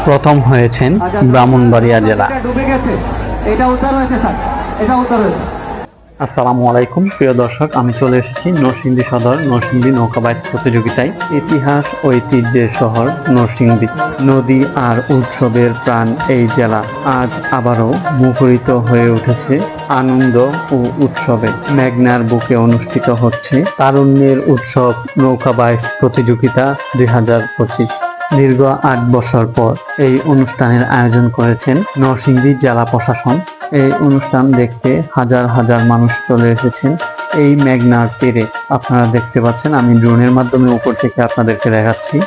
প্রথম হয়েছেন ব্রাহ্মণবাড়িয়া জেলা। আসসালামু আলাইকুম প্রিয় দর্শক, আমি চলে এসেছি নরসিংদী সদর নরসিংদী নৌকা বাইচ প্রতিযোগিতায়। ইতিহাস ঐতিহ্যের শহর নরসিংদী, নদী আর উৎসবের প্রাণ এই জেলা আজ আবারও মুখরিত হয়ে উঠেছে আনন্দ ও উৎসবে। মেঘনার বুকে অনুষ্ঠিত হচ্ছে তারুণ্যের উৎসব নৌকা বাইচ প্রতিযোগিতা 2025। দীর্ঘ 8 বছর পর এই অনুষ্ঠানের আয়োজন করেছেন নরসিংদী জেলা প্রশাসন। এই অনুষ্ঠান দেখতে হাজার হাজার মানুষ চলে এসেছেন এই মেঘনার তীরে। আপনারা দেখতে পাচ্ছেন, আমি ড্রোনের মাধ্যমে উপর থেকে আপনাদেরকে দেখাচ্ছি।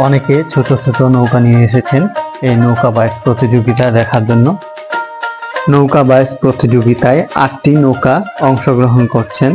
অনেকে ছোট ছোট নৌকা নিয়ে এসেছেন এই নৌকা বাইচ প্রতিযোগিতা দেখার জন্য। নৌকা বাইচ প্রতিযোগিতায় 8টি নৌকা অংশগ্রহণ করছেন।